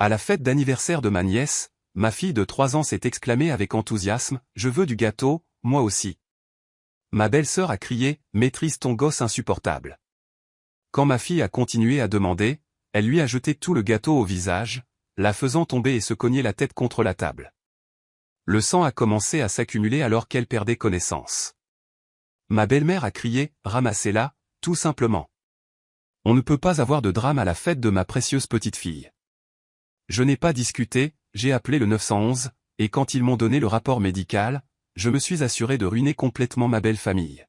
À la fête d'anniversaire de ma nièce, ma fille de 3 ans s'est exclamée avec enthousiasme, « Je veux du gâteau, moi aussi !» Ma belle-sœur a crié, « Maîtrise ton gosse insupportable !» Quand ma fille a continué à demander, elle lui a jeté tout le gâteau au visage, la faisant tomber et se cogner la tête contre la table. Le sang a commencé à s'accumuler alors qu'elle perdait connaissance. Ma belle-mère a crié, « Ramassez-la, tout simplement. On ne peut pas avoir de drame à la fête de ma précieuse petite fille. » Je n'ai pas discuté, j'ai appelé le 911, et quand ils m'ont donné le rapport médical, je me suis assuré de ruiner complètement ma belle famille.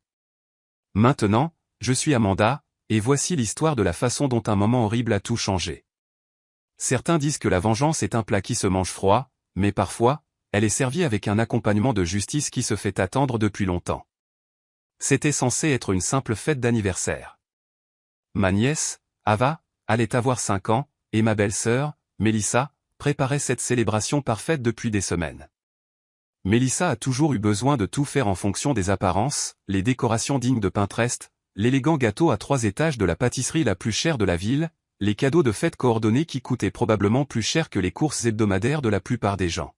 Maintenant, je suis Amanda, et voici l'histoire de la façon dont un moment horrible a tout changé. Certains disent que la vengeance est un plat qui se mange froid, mais parfois, elle est servie avec un accompagnement de justice qui se fait attendre depuis longtemps. C'était censé être une simple fête d'anniversaire. Ma nièce, Ava, allait avoir 5 ans, et ma belle-sœur, Mélissa, préparait cette célébration parfaite depuis des semaines. Mélissa a toujours eu besoin de tout faire en fonction des apparences, les décorations dignes de Pinterest, l'élégant gâteau à 3 étages de la pâtisserie la plus chère de la ville, les cadeaux de fête coordonnés qui coûtaient probablement plus cher que les courses hebdomadaires de la plupart des gens.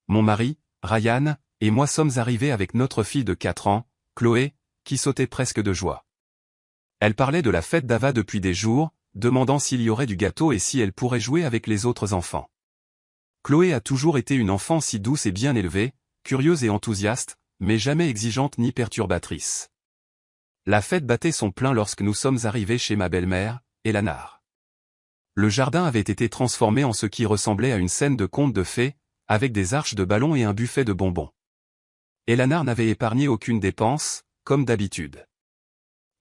Mon mari, Ryan, et moi sommes arrivés avec notre fille de 4 ans, Chloé, qui sautait presque de joie. Elle parlait de la fête d'Ava depuis des jours, demandant s'il y aurait du gâteau et si elle pourrait jouer avec les autres enfants. Chloé a toujours été une enfant si douce et bien élevée, curieuse et enthousiaste, mais jamais exigeante ni perturbatrice. La fête battait son plein lorsque nous sommes arrivés chez ma belle-mère, Eleanor. Le jardin avait été transformé en ce qui ressemblait à une scène de conte de fées, avec des arches de ballons et un buffet de bonbons. Eleanor n'avait épargné aucune dépense, comme d'habitude.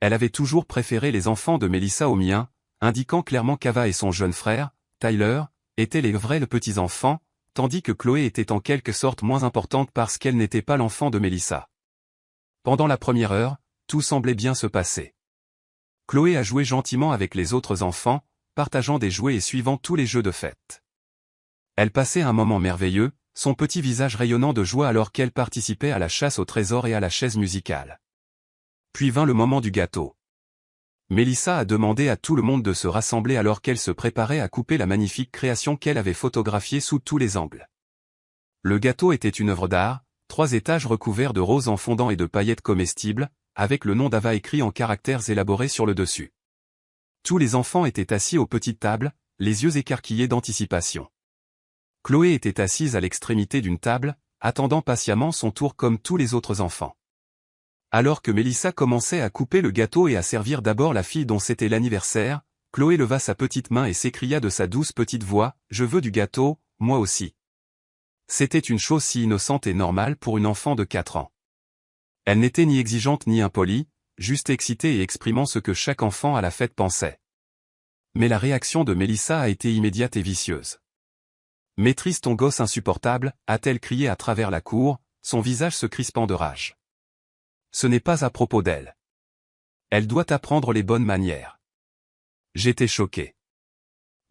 Elle avait toujours préféré les enfants de Mélissa aux miens, indiquant clairement qu'Ava et son jeune frère, Tyler, étaient les vrais petits-enfants, tandis que Chloé était en quelque sorte moins importante parce qu'elle n'était pas l'enfant de Mélissa. Pendant la première heure, tout semblait bien se passer. Chloé a joué gentiment avec les autres enfants, partageant des jouets et suivant tous les jeux de fête. Elle passait un moment merveilleux, son petit visage rayonnant de joie alors qu'elle participait à la chasse au trésor et à la chaise musicale. Puis vint le moment du gâteau. Mélissa a demandé à tout le monde de se rassembler alors qu'elle se préparait à couper la magnifique création qu'elle avait photographiée sous tous les angles. Le gâteau était une œuvre d'art, 3 étages recouverts de roses en fondant et de paillettes comestibles, avec le nom d'Ava écrit en caractères élaborés sur le dessus. Tous les enfants étaient assis aux petites tables, les yeux écarquillés d'anticipation. Chloé était assise à l'extrémité d'une table, attendant patiemment son tour comme tous les autres enfants. Alors que Mélissa commençait à couper le gâteau et à servir d'abord la fille dont c'était l'anniversaire, Chloé leva sa petite main et s'écria de sa douce petite voix, « Je veux du gâteau, moi aussi !» C'était une chose si innocente et normale pour une enfant de 4 ans. Elle n'était ni exigeante ni impolie, juste excitée et exprimant ce que chaque enfant à la fête pensait. Mais la réaction de Mélissa a été immédiate et vicieuse. « Maîtrise ton gosse insupportable » a-t-elle crié à travers la cour, son visage se crispant de rage. Ce n'est pas à propos d'elle. Elle doit apprendre les bonnes manières. J'étais choqué.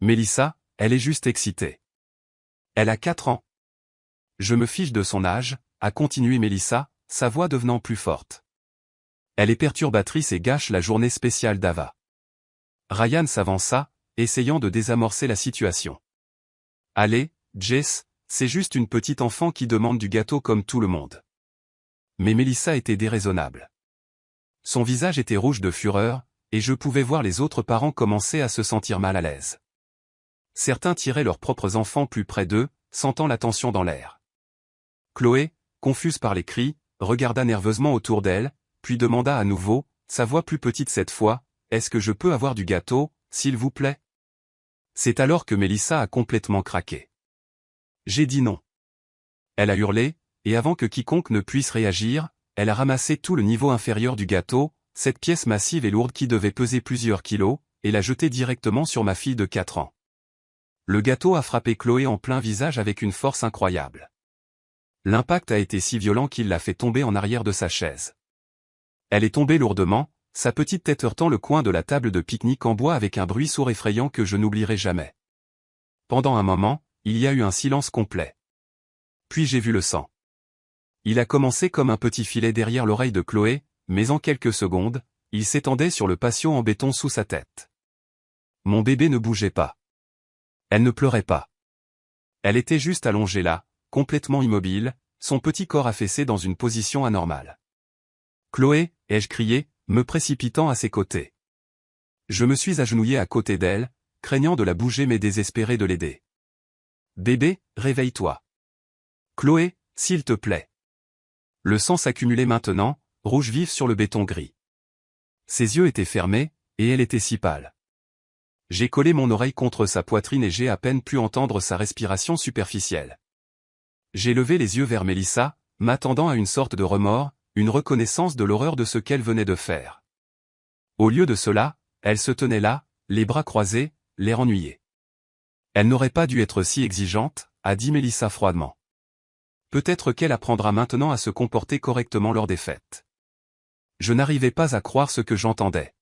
Mélissa, elle est juste excitée. Elle a 4 ans. Je me fiche de son âge, a continué Mélissa, sa voix devenant plus forte. Elle est perturbatrice et gâche la journée spéciale d'Ava. Ryan s'avança, essayant de désamorcer la situation. Allez, Jess, c'est juste une petite enfant qui demande du gâteau comme tout le monde. Mais Mélissa était déraisonnable. Son visage était rouge de fureur, et je pouvais voir les autres parents commencer à se sentir mal à l'aise. Certains tiraient leurs propres enfants plus près d'eux, sentant la tension dans l'air. Chloé, confuse par les cris, regarda nerveusement autour d'elle, puis demanda à nouveau, sa voix plus petite cette fois, « Est-ce que je peux avoir du gâteau, s'il vous plaît ?» C'est alors que Mélissa a complètement craqué. J'ai dit non. Elle a hurlé, et avant que quiconque ne puisse réagir, elle a ramassé tout le niveau inférieur du gâteau, cette pièce massive et lourde qui devait peser plusieurs kilos, et l'a jetée directement sur ma fille de 4 ans. Le gâteau a frappé Chloé en plein visage avec une force incroyable. L'impact a été si violent qu'il l'a fait tomber en arrière de sa chaise. Elle est tombée lourdement, sa petite tête heurtant le coin de la table de pique-nique en bois avec un bruit sourd effrayant que je n'oublierai jamais. Pendant un moment, il y a eu un silence complet. Puis j'ai vu le sang. Il a commencé comme un petit filet derrière l'oreille de Chloé, mais en quelques secondes, il s'étendait sur le patio en béton sous sa tête. Mon bébé ne bougeait pas. Elle ne pleurait pas. Elle était juste allongée là, complètement immobile, son petit corps affaissé dans une position anormale. Chloé, ai-je crié, me précipitant à ses côtés. Je me suis agenouillé à côté d'elle, craignant de la bouger mais désespéré de l'aider. Bébé, réveille-toi. Chloé, s'il te plaît. Le sang s'accumulait maintenant, rouge vif sur le béton gris. Ses yeux étaient fermés, et elle était si pâle. J'ai collé mon oreille contre sa poitrine et j'ai à peine pu entendre sa respiration superficielle. J'ai levé les yeux vers Mélissa, m'attendant à une sorte de remords, une reconnaissance de l'horreur de ce qu'elle venait de faire. Au lieu de cela, elle se tenait là, les bras croisés, l'air ennuyé. Elle n'aurait pas dû être si exigeante, a dit Mélissa froidement. Peut-être qu'elle apprendra maintenant à se comporter correctement lors des fêtes. Je n'arrivais pas à croire ce que j'entendais.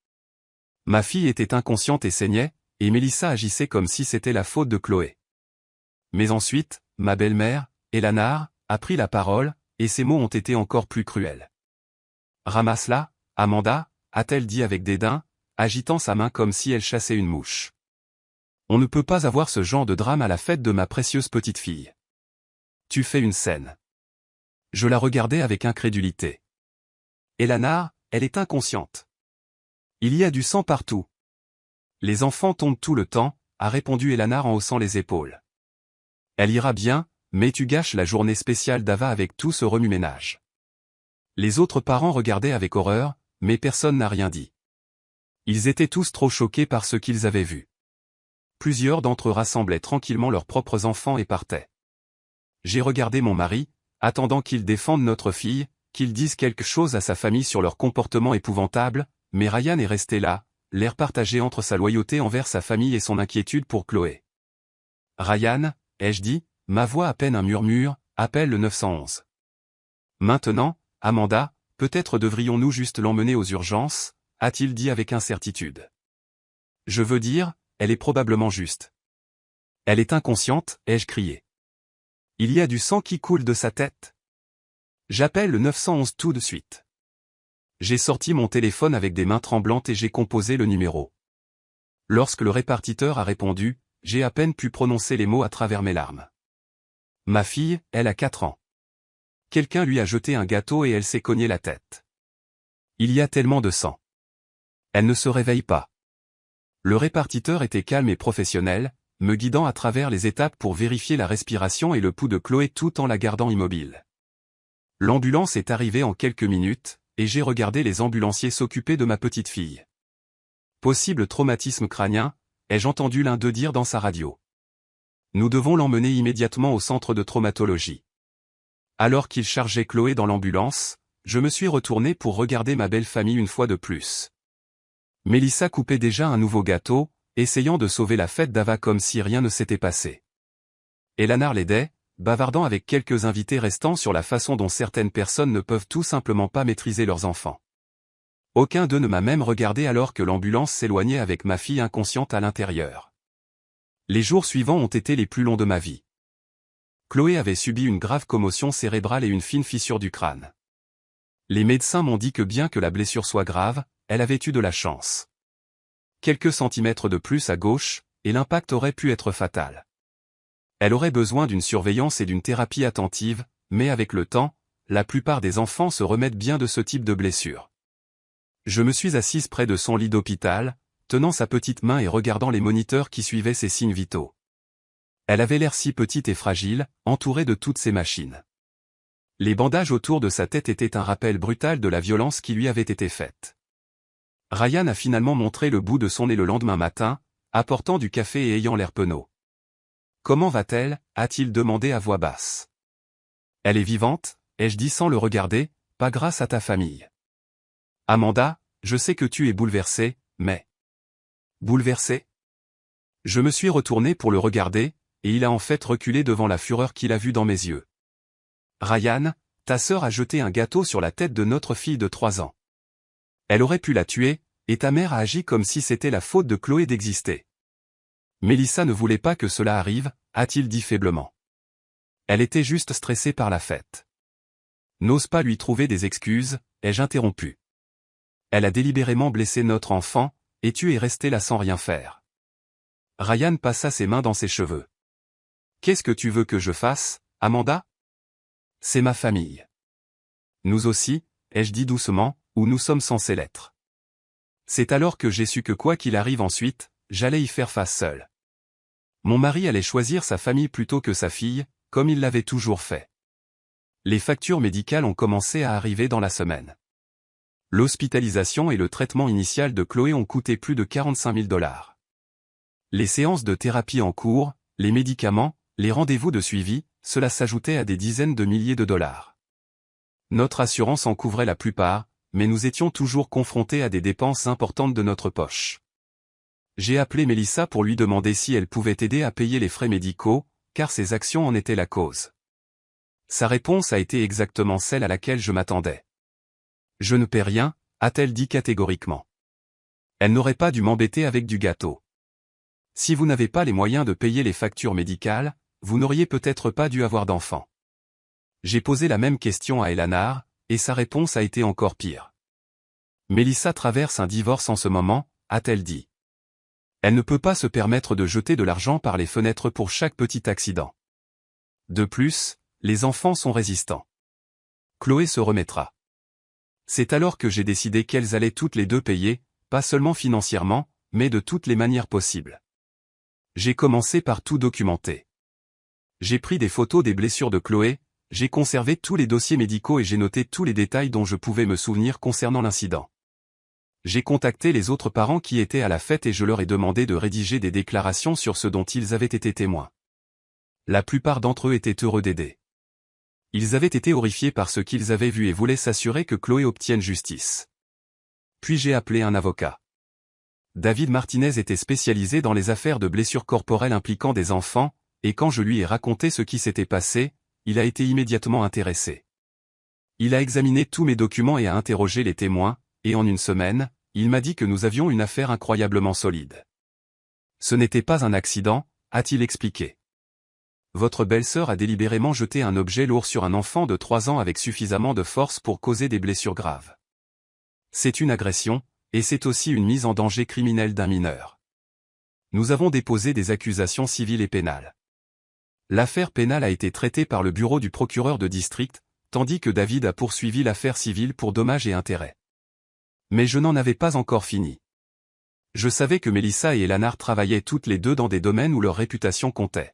Ma fille était inconsciente et saignait, et Mélissa agissait comme si c'était la faute de Chloé. Mais ensuite, ma belle-mère, Elanar, a pris la parole, et ses mots ont été encore plus cruels. Ramasse-la, Amanda, a-t-elle dit avec dédain, agitant sa main comme si elle chassait une mouche. On ne peut pas avoir ce genre de drame à la fête de ma précieuse petite fille. Tu fais une scène. Je la regardais avec incrédulité. Elanar, elle est inconsciente. Il y a du sang partout. Les enfants tombent tout le temps, a répondu Elanar en haussant les épaules. Elle ira bien, mais tu gâches la journée spéciale d'Ava avec tout ce remue-ménage. Les autres parents regardaient avec horreur, mais personne n'a rien dit. Ils étaient tous trop choqués par ce qu'ils avaient vu. Plusieurs d'entre eux rassemblaient tranquillement leurs propres enfants et partaient. J'ai regardé mon mari, attendant qu'il défende notre fille, qu'il dise quelque chose à sa famille sur leur comportement épouvantable, mais Ryan est resté là, l'air partagé entre sa loyauté envers sa famille et son inquiétude pour Chloé. Ryan, ai-je dit, ma voix à peine un murmure, appelle le 911. Maintenant, Amanda, peut-être devrions-nous juste l'emmener aux urgences, a-t-il dit avec incertitude. Je veux dire, elle est probablement juste. Elle est inconsciente, ai-je crié. Il y a du sang qui coule de sa tête. J'appelle le 911 tout de suite. J'ai sorti mon téléphone avec des mains tremblantes et j'ai composé le numéro. Lorsque le répartiteur a répondu, j'ai à peine pu prononcer les mots à travers mes larmes. Ma fille, elle a 4 ans. Quelqu'un lui a jeté un gâteau et elle s'est cognée la tête. Il y a tellement de sang. Elle ne se réveille pas. Le répartiteur était calme et professionnel, me guidant à travers les étapes pour vérifier la respiration et le pouls de Chloé tout en la gardant immobile. L'ambulance est arrivée en quelques minutes, et j'ai regardé les ambulanciers s'occuper de ma petite fille. Possible traumatisme crânien, ai-je entendu l'un d'eux dire dans sa radio. Nous devons l'emmener immédiatement au centre de traumatologie. Alors qu'il chargeait Chloé dans l'ambulance, je me suis retourné pour regarder ma belle famille une fois de plus. Mélissa coupait déjà un nouveau gâteau, essayant de sauver la fête d'Ava comme si rien ne s'était passé. Elanar l'aidait, bavardant avec quelques invités restants sur la façon dont certaines personnes ne peuvent tout simplement pas maîtriser leurs enfants. Aucun d'eux ne m'a même regardé alors que l'ambulance s'éloignait avec ma fille inconsciente à l'intérieur. Les jours suivants ont été les plus longs de ma vie. Chloé avait subi une grave commotion cérébrale et une fine fissure du crâne. Les médecins m'ont dit que bien que la blessure soit grave, elle avait eu de la chance. Quelques centimètres de plus à gauche, et l'impact aurait pu être fatal. Elle aurait besoin d'une surveillance et d'une thérapie attentive, mais avec le temps, la plupart des enfants se remettent bien de ce type de blessure. Je me suis assise près de son lit d'hôpital, tenant sa petite main et regardant les moniteurs qui suivaient ses signes vitaux. Elle avait l'air si petite et fragile, entourée de toutes ces machines. Les bandages autour de sa tête étaient un rappel brutal de la violence qui lui avait été faite. Ryan a finalement montré le bout de son nez le lendemain matin, apportant du café et ayant l'air penaud. « Comment va-t-elle » a-t-il demandé à voix basse. « Elle est vivante » ai-je dit sans le regarder, « pas grâce à ta famille. » Amanda, je sais que tu es bouleversée, mais... Bouleversée ? Je me suis retourné pour le regarder, et il a en fait reculé devant la fureur qu'il a vue dans mes yeux. Ryan, ta sœur a jeté un gâteau sur la tête de notre fille de 3 ans. Elle aurait pu la tuer, et ta mère a agi comme si c'était la faute de Chloé d'exister. Mélissa ne voulait pas que cela arrive, a-t-il dit faiblement. Elle était juste stressée par la fête. N'ose pas lui trouver des excuses, ai-je interrompu. Elle a délibérément blessé notre enfant, et tu es resté là sans rien faire. Ryan passa ses mains dans ses cheveux. Qu'est-ce que tu veux que je fasse, Amanda? C'est ma famille. Nous aussi, ai-je dit doucement, ou nous sommes censés l'être. C'est alors que j'ai su que quoi qu'il arrive ensuite, j'allais y faire face seul. Mon mari allait choisir sa famille plutôt que sa fille, comme il l'avait toujours fait. Les factures médicales ont commencé à arriver dans la semaine. L'hospitalisation et le traitement initial de Chloé ont coûté plus de 45 000 $. Les séances de thérapie en cours, les médicaments, les rendez-vous de suivi, cela s'ajoutait à des dizaines de milliers de dollars. Notre assurance en couvrait la plupart, mais nous étions toujours confrontés à des dépenses importantes de notre poche. J'ai appelé Melissa pour lui demander si elle pouvait aider à payer les frais médicaux, car ses actions en étaient la cause. Sa réponse a été exactement celle à laquelle je m'attendais. « Je ne paie rien », a-t-elle dit catégoriquement. Elle n'aurait pas dû m'embêter avec du gâteau. Si vous n'avez pas les moyens de payer les factures médicales, vous n'auriez peut-être pas dû avoir d'enfant. J'ai posé la même question à Eleanor, et sa réponse a été encore pire. Melissa traverse un divorce en ce moment, a-t-elle dit. Elle ne peut pas se permettre de jeter de l'argent par les fenêtres pour chaque petit accident. De plus, les enfants sont résistants. Chloé se remettra. C'est alors que j'ai décidé qu'elles allaient toutes les deux payer, pas seulement financièrement, mais de toutes les manières possibles. J'ai commencé par tout documenter. J'ai pris des photos des blessures de Chloé, j'ai conservé tous les dossiers médicaux et j'ai noté tous les détails dont je pouvais me souvenir concernant l'incident. J'ai contacté les autres parents qui étaient à la fête et je leur ai demandé de rédiger des déclarations sur ce dont ils avaient été témoins. La plupart d'entre eux étaient heureux d'aider. Ils avaient été horrifiés par ce qu'ils avaient vu et voulaient s'assurer que Chloé obtienne justice. Puis j'ai appelé un avocat. David Martinez était spécialisé dans les affaires de blessures corporelles impliquant des enfants, et quand je lui ai raconté ce qui s'était passé, il a été immédiatement intéressé. Il a examiné tous mes documents et a interrogé les témoins, et en une semaine, il m'a dit que nous avions une affaire incroyablement solide. Ce n'était pas un accident, a-t-il expliqué. Votre belle-sœur a délibérément jeté un objet lourd sur un enfant de 3 ans avec suffisamment de force pour causer des blessures graves. C'est une agression, et c'est aussi une mise en danger criminelle d'un mineur. Nous avons déposé des accusations civiles et pénales. L'affaire pénale a été traitée par le bureau du procureur de district, tandis que David a poursuivi l'affaire civile pour dommages et intérêts. Mais je n'en avais pas encore fini. Je savais que Melissa et Eleanor travaillaient toutes les deux dans des domaines où leur réputation comptait.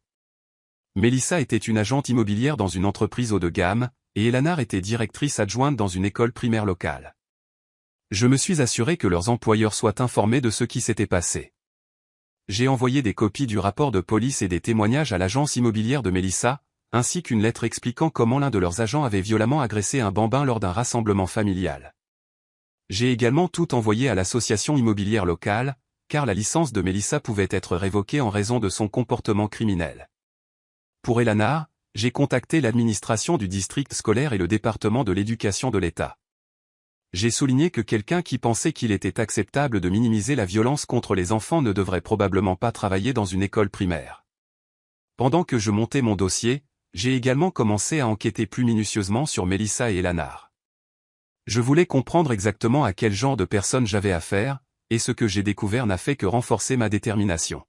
Melissa était une agente immobilière dans une entreprise haut de gamme, et Eleanor était directrice adjointe dans une école primaire locale. Je me suis assuré que leurs employeurs soient informés de ce qui s'était passé. J'ai envoyé des copies du rapport de police et des témoignages à l'agence immobilière de Melissa, ainsi qu'une lettre expliquant comment l'un de leurs agents avait violemment agressé un bambin lors d'un rassemblement familial. J'ai également tout envoyé à l'association immobilière locale, car la licence de Melissa pouvait être révoquée en raison de son comportement criminel. Pour Eleanor, j'ai contacté l'administration du district scolaire et le département de l'éducation de l'État. J'ai souligné que quelqu'un qui pensait qu'il était acceptable de minimiser la violence contre les enfants ne devrait probablement pas travailler dans une école primaire. Pendant que je montais mon dossier, j'ai également commencé à enquêter plus minutieusement sur Melissa et Eleanor. Je voulais comprendre exactement à quel genre de personnes j'avais affaire, et ce que j'ai découvert n'a fait que renforcer ma détermination.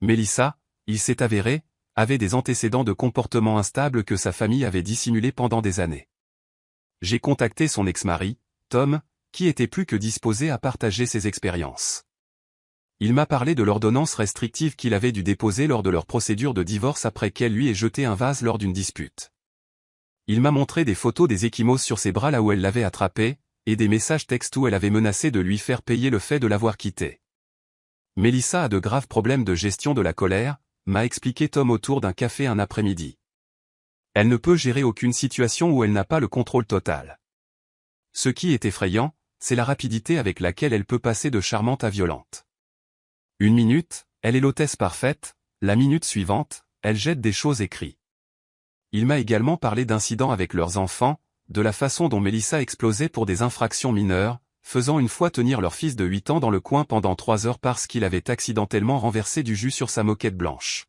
Melissa, il s'est avéré, avait des antécédents de comportement instable que sa famille avait dissimulés pendant des années. J'ai contacté son ex-mari, Tom, qui était plus que disposé à partager ses expériences. Il m'a parlé de l'ordonnance restrictive qu'il avait dû déposer lors de leur procédure de divorce après qu'elle lui ait jeté un vase lors d'une dispute. Il m'a montré des photos des ecchymoses sur ses bras là où elle l'avait attrapé, et des messages textes où elle avait menacé de lui faire payer le fait de l'avoir quitté. Melissa a de graves problèmes de gestion de la colère, m'a expliqué Tom autour d'un café un après-midi. Elle ne peut gérer aucune situation où elle n'a pas le contrôle total. Ce qui est effrayant, c'est la rapidité avec laquelle elle peut passer de charmante à violente. Une minute, elle est l'hôtesse parfaite, la minute suivante, elle jette des choses et crie. Il m'a également parlé d'incidents avec leurs enfants, de la façon dont Melissa explosait pour des infractions mineures, faisant une fois tenir leur fils de 8 ans dans le coin pendant 3 heures parce qu'il avait accidentellement renversé du jus sur sa moquette blanche.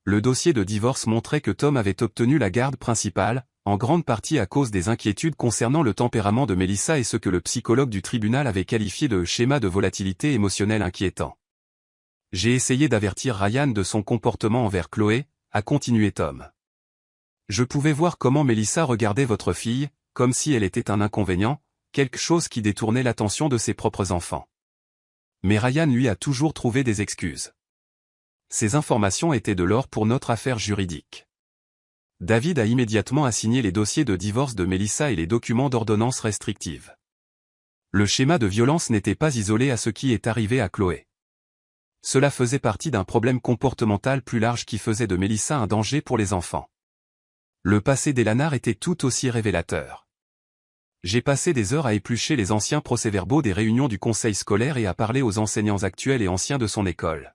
Le dossier de divorce montrait que Tom avait obtenu la garde principale, en grande partie à cause des inquiétudes concernant le tempérament de Melissa et ce que le psychologue du tribunal avait qualifié de schéma de volatilité émotionnelle inquiétant. J'ai essayé d'avertir Ryan de son comportement envers Chloé, a continué Tom. Je pouvais voir comment Melissa regardait votre fille, comme si elle était un inconvénient, quelque chose qui détournait l'attention de ses propres enfants. Mais Ryan lui a toujours trouvé des excuses. Ces informations étaient de l'or pour notre affaire juridique. David a immédiatement assigné les dossiers de divorce de Melissa et les documents d'ordonnance restrictive. Le schéma de violence n'était pas isolé à ce qui est arrivé à Chloé. Cela faisait partie d'un problème comportemental plus large qui faisait de Melissa un danger pour les enfants. Le passé d'Elanar était tout aussi révélateur. J'ai passé des heures à éplucher les anciens procès-verbaux des réunions du conseil scolaire et à parler aux enseignants actuels et anciens de son école.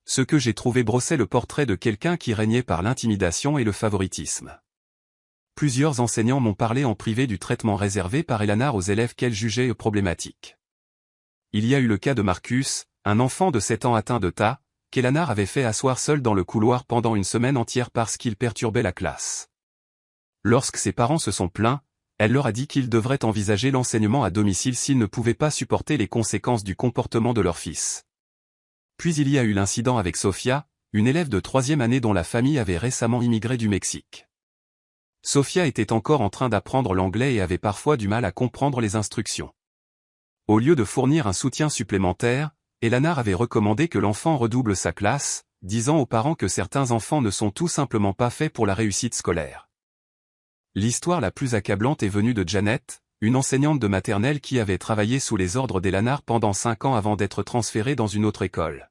Ce que j'ai trouvé brossait le portrait de quelqu'un qui régnait par l'intimidation et le favoritisme. Plusieurs enseignants m'ont parlé en privé du traitement réservé par Elanar aux élèves qu'elle jugeait problématiques. Il y a eu le cas de Marcus, un enfant de 7 ans atteint de TAA, qu'Elanar avait fait asseoir seul dans le couloir pendant une semaine entière parce qu'il perturbait la classe. Lorsque ses parents se sont plaints, elle leur a dit qu'ils devraient envisager l'enseignement à domicile s'ils ne pouvaient pas supporter les conséquences du comportement de leur fils. Puis il y a eu l'incident avec Sofia, une élève de 3e année dont la famille avait récemment immigré du Mexique. Sofia était encore en train d'apprendre l'anglais et avait parfois du mal à comprendre les instructions. Au lieu de fournir un soutien supplémentaire, Elanar avait recommandé que l'enfant redouble sa classe, disant aux parents que certains enfants ne sont tout simplement pas faits pour la réussite scolaire. L'histoire la plus accablante est venue de Janet, une enseignante de maternelle qui avait travaillé sous les ordres d'Elanar pendant 5 ans avant d'être transférée dans une autre école.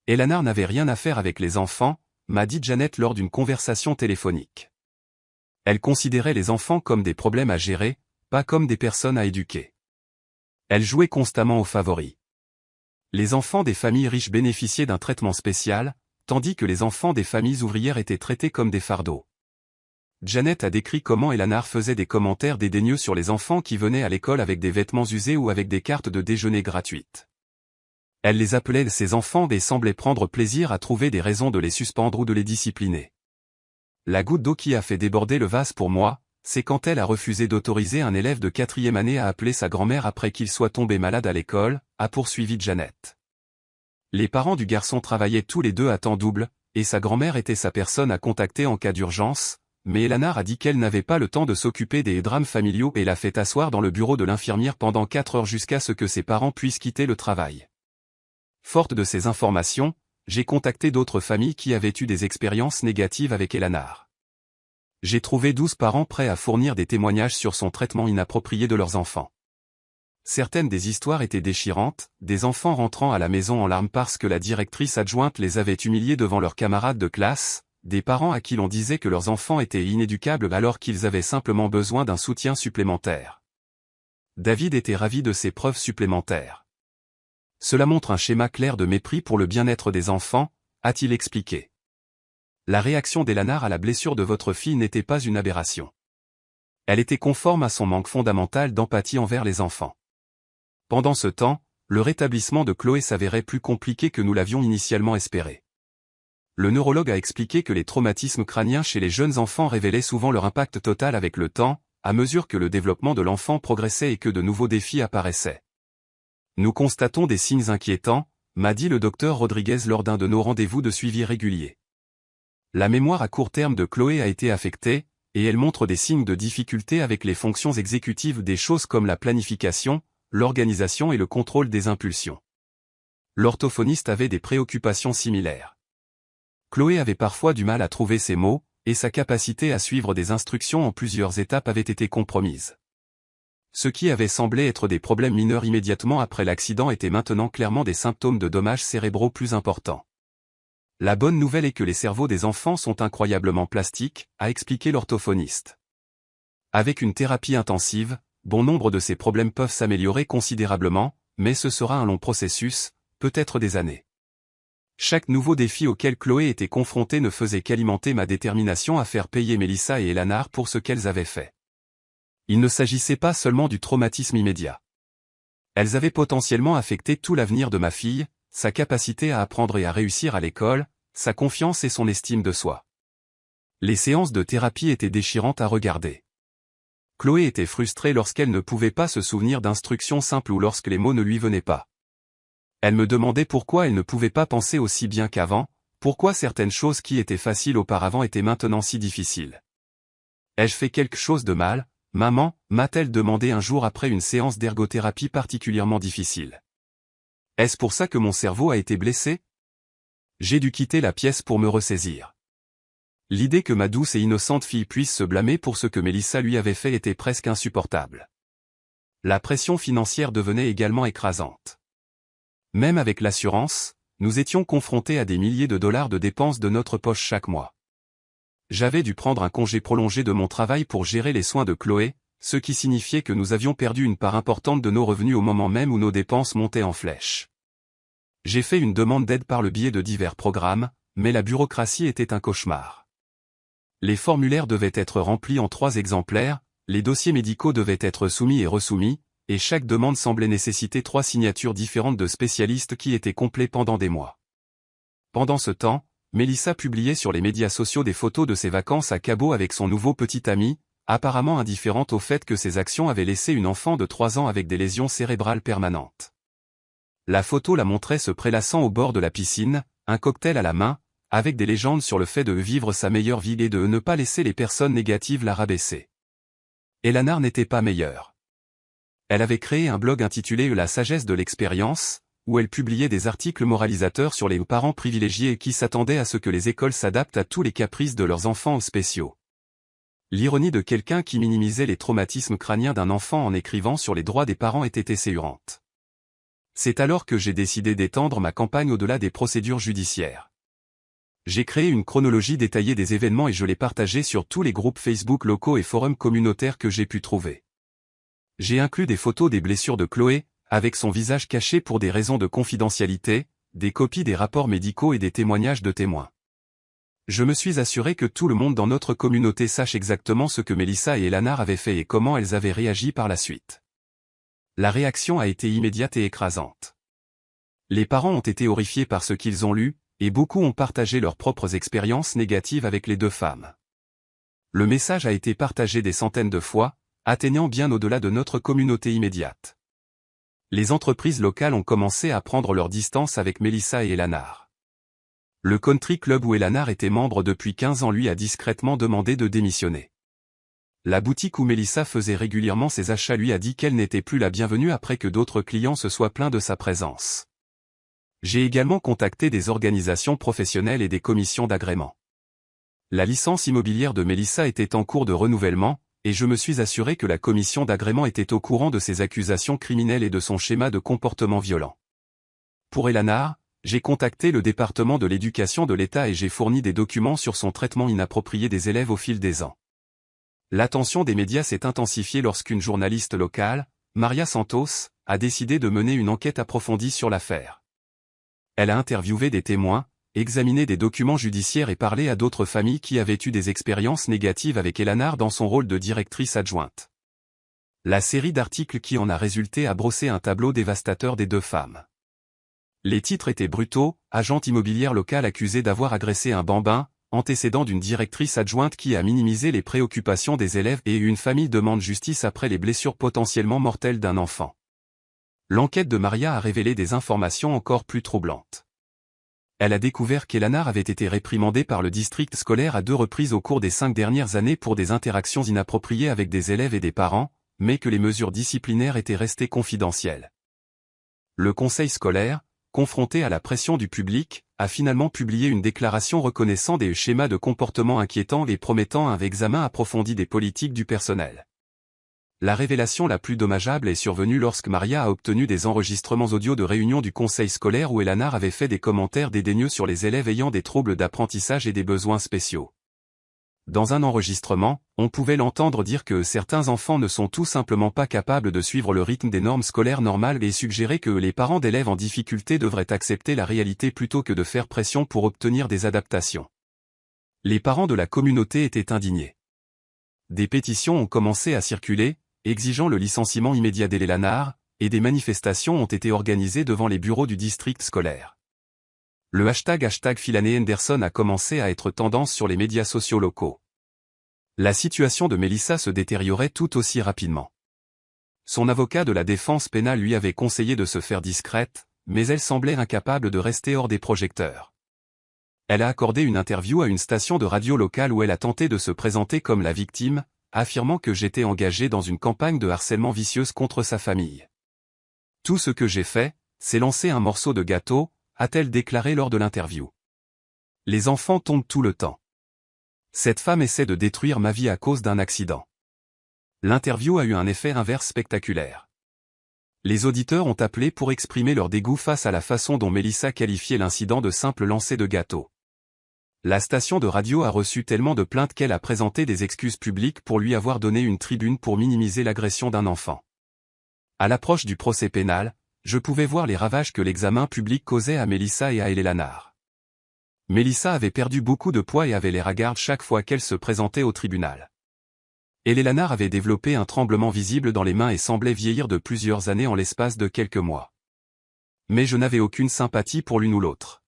Elanar n'avait rien à faire avec les enfants, m'a dit Janet lors d'une conversation téléphonique. Elle considérait les enfants comme des problèmes à gérer, pas comme des personnes à éduquer. Elle jouait constamment aux favoris. Les enfants des familles riches bénéficiaient d'un traitement spécial, tandis que les enfants des familles ouvrières étaient traités comme des fardeaux. Janet a décrit comment Elanar faisait des commentaires dédaigneux sur les enfants qui venaient à l'école avec des vêtements usés ou avec des cartes de déjeuner gratuites. Elle les appelait ses enfants et semblait prendre plaisir à trouver des raisons de les suspendre ou de les discipliner. La goutte d'eau qui a fait déborder le vase pour moi, c'est quand elle a refusé d'autoriser un élève de 4e année à appeler sa grand-mère après qu'il soit tombé malade à l'école, a poursuivi Janet. Les parents du garçon travaillaient tous les deux à temps double, et sa grand-mère était sa personne à contacter en cas d'urgence, mais Elanar a dit qu'elle n'avait pas le temps de s'occuper des drames familiaux et l'a fait asseoir dans le bureau de l'infirmière pendant 4 heures jusqu'à ce que ses parents puissent quitter le travail. Forte de ces informations, j'ai contacté d'autres familles qui avaient eu des expériences négatives avec Elanar. J'ai trouvé 12 parents prêts à fournir des témoignages sur son traitement inapproprié de leurs enfants. Certaines des histoires étaient déchirantes, des enfants rentrant à la maison en larmes parce que la directrice adjointe les avait humiliés devant leurs camarades de classe, des parents à qui l'on disait que leurs enfants étaient inéducables alors qu'ils avaient simplement besoin d'un soutien supplémentaire. David était ravi de ces preuves supplémentaires. Cela montre un schéma clair de mépris pour le bien-être des enfants, a-t-il expliqué. La réaction d'Elanar à la blessure de votre fille n'était pas une aberration. Elle était conforme à son manque fondamental d'empathie envers les enfants. Pendant ce temps, le rétablissement de Chloé s'avérait plus compliqué que nous l'avions initialement espéré. Le neurologue a expliqué que les traumatismes crâniens chez les jeunes enfants révélaient souvent leur impact total avec le temps, à mesure que le développement de l'enfant progressait et que de nouveaux défis apparaissaient. Nous constatons des signes inquiétants, m'a dit le docteur Rodriguez lors d'un de nos rendez-vous de suivi réguliers. La mémoire à court terme de Chloé a été affectée, et elle montre des signes de difficulté avec les fonctions exécutives des choses comme la planification, l'organisation et le contrôle des impulsions. L'orthophoniste avait des préoccupations similaires. Chloé avait parfois du mal à trouver ses mots, et sa capacité à suivre des instructions en plusieurs étapes avait été compromise. Ce qui avait semblé être des problèmes mineurs immédiatement après l'accident était maintenant clairement des symptômes de dommages cérébraux plus importants. La bonne nouvelle est que les cerveaux des enfants sont incroyablement plastiques, a expliqué l'orthophoniste. Avec une thérapie intensive, bon nombre de ces problèmes peuvent s'améliorer considérablement, mais ce sera un long processus, peut-être des années. Chaque nouveau défi auquel Chloé était confrontée ne faisait qu'alimenter ma détermination à faire payer Melissa et Elanar pour ce qu'elles avaient fait. Il ne s'agissait pas seulement du traumatisme immédiat. Elles avaient potentiellement affecté tout l'avenir de ma fille, sa capacité à apprendre et à réussir à l'école, sa confiance et son estime de soi. Les séances de thérapie étaient déchirantes à regarder. Chloé était frustrée lorsqu'elle ne pouvait pas se souvenir d'instructions simples ou lorsque les mots ne lui venaient pas. Elle me demandait pourquoi elle ne pouvait pas penser aussi bien qu'avant, pourquoi certaines choses qui étaient faciles auparavant étaient maintenant si difficiles. Ai-je fait quelque chose de mal, maman, m'a-t-elle demandé un jour après une séance d'ergothérapie particulièrement difficile. Est-ce pour ça que mon cerveau a été blessé? J'ai dû quitter la pièce pour me ressaisir. L'idée que ma douce et innocente fille puisse se blâmer pour ce que Mélissa lui avait fait était presque insupportable. La pression financière devenait également écrasante. Même avec l'assurance, nous étions confrontés à des milliers de dollars de dépenses de notre poche chaque mois. J'avais dû prendre un congé prolongé de mon travail pour gérer les soins de Chloé, ce qui signifiait que nous avions perdu une part importante de nos revenus au moment même où nos dépenses montaient en flèche. J'ai fait une demande d'aide par le biais de divers programmes, mais la bureaucratie était un cauchemar. Les formulaires devaient être remplis en 3 exemplaires, les dossiers médicaux devaient être soumis et resoumis, et chaque demande semblait nécessiter 3 signatures différentes de spécialistes qui étaient complets pendant des mois. Pendant ce temps, Mélissa publiait sur les médias sociaux des photos de ses vacances à Cabo avec son nouveau petit ami, apparemment indifférente au fait que ses actions avaient laissé une enfant de 3 ans avec des lésions cérébrales permanentes. La photo la montrait se prélassant au bord de la piscine, un cocktail à la main, avec des légendes sur le fait de vivre sa meilleure vie et de ne pas laisser les personnes négatives la rabaisser. Elanar n'était pas meilleure. Elle avait créé un blog intitulé La sagesse de l'expérience, où elle publiait des articles moralisateurs sur les parents privilégiés qui s'attendaient à ce que les écoles s'adaptent à tous les caprices de leurs enfants spéciaux. L'ironie de quelqu'un qui minimisait les traumatismes crâniens d'un enfant en écrivant sur les droits des parents était essayante. C'est alors que j'ai décidé d'étendre ma campagne au-delà des procédures judiciaires. J'ai créé une chronologie détaillée des événements et je l'ai partagée sur tous les groupes Facebook locaux et forums communautaires que j'ai pu trouver. J'ai inclus des photos des blessures de Chloé, avec son visage caché pour des raisons de confidentialité, des copies des rapports médicaux et des témoignages de témoins. Je me suis assuré que tout le monde dans notre communauté sache exactement ce que Mélissa et Elanar avaient fait et comment elles avaient réagi par la suite. La réaction a été immédiate et écrasante. Les parents ont été horrifiés par ce qu'ils ont lu, et beaucoup ont partagé leurs propres expériences négatives avec les 2 femmes. Le message a été partagé des centaines de fois, atteignant bien au-delà de notre communauté immédiate. Les entreprises locales ont commencé à prendre leur distance avec Mélissa et Elanar. Le country club où Elanar était membre depuis 15 ans lui a discrètement demandé de démissionner. La boutique où Mélissa faisait régulièrement ses achats lui a dit qu'elle n'était plus la bienvenue après que d'autres clients se soient plaints de sa présence. J'ai également contacté des organisations professionnelles et des commissions d'agrément. La licence immobilière de Mélissa était en cours de renouvellement, et je me suis assuré que la commission d'agrément était au courant de ses accusations criminelles et de son schéma de comportement violent. Pour Elanar, j'ai contacté le département de l'éducation de l'État et j'ai fourni des documents sur son traitement inapproprié des élèves au fil des ans. L'attention des médias s'est intensifiée lorsqu'une journaliste locale, Maria Santos, a décidé de mener une enquête approfondie sur l'affaire. Elle a interviewé des témoins, examiné des documents judiciaires et parlé à d'autres familles qui avaient eu des expériences négatives avec Elanar dans son rôle de directrice adjointe. La série d'articles qui en a résulté a brossé un tableau dévastateur des 2 femmes. Les titres étaient brutaux: agente immobilière locale accusée d'avoir agressé un bambin, antécédent d'une directrice adjointe qui a minimisé les préoccupations des élèves et une famille demande justice après les blessures potentiellement mortelles d'un enfant. L'enquête de Maria a révélé des informations encore plus troublantes. Elle a découvert qu'Elanar avait été réprimandée par le district scolaire à 2 reprises au cours des 5 dernières années pour des interactions inappropriées avec des élèves et des parents, mais que les mesures disciplinaires étaient restées confidentielles. Le conseil scolaire, confronté à la pression du public, a finalement publié une déclaration reconnaissant des schémas de comportement inquiétants et promettant un examen approfondi des politiques du personnel. La révélation la plus dommageable est survenue lorsque Maria a obtenu des enregistrements audio de réunions du conseil scolaire où Elanar avait fait des commentaires dédaigneux sur les élèves ayant des troubles d'apprentissage et des besoins spéciaux. Dans un enregistrement, on pouvait l'entendre dire que certains enfants ne sont tout simplement pas capables de suivre le rythme des normes scolaires normales et suggérer que les parents d'élèves en difficulté devraient accepter la réalité plutôt que de faire pression pour obtenir des adaptations. Les parents de la communauté étaient indignés. Des pétitions ont commencé à circuler, exigeant le licenciement immédiat d'Elanar, et des manifestations ont été organisées devant les bureaux du district scolaire. Le hashtag Philané Henderson a commencé à être tendance sur les médias sociaux locaux. La situation de Mélissa se détériorait tout aussi rapidement. Son avocat de la défense pénale lui avait conseillé de se faire discrète, mais elle semblait incapable de rester hors des projecteurs. Elle a accordé une interview à une station de radio locale où elle a tenté de se présenter comme la victime, affirmant que j'étais engagé dans une campagne de harcèlement vicieuse contre sa famille. Tout ce que j'ai fait, c'est lancer un morceau de gâteau, a-t-elle déclaré lors de l'interview. Les enfants tombent tout le temps. Cette femme essaie de détruire ma vie à cause d'un accident. L'interview a eu un effet inverse spectaculaire. Les auditeurs ont appelé pour exprimer leur dégoût face à la façon dont Mélissa qualifiait l'incident de simple lancer de gâteau. La station de radio a reçu tellement de plaintes qu'elle a présenté des excuses publiques pour lui avoir donné une tribune pour minimiser l'agression d'un enfant. À l'approche du procès pénal, je pouvais voir les ravages que l'examen public causait à Mélissa et à Eleanor. Mélissa avait perdu beaucoup de poids et avait les ragards chaque fois qu'elle se présentait au tribunal. Eleanor avait développé un tremblement visible dans les mains et semblait vieillir de plusieurs années en l'espace de quelques mois. Mais je n'avais aucune sympathie pour l'une ou l'autre.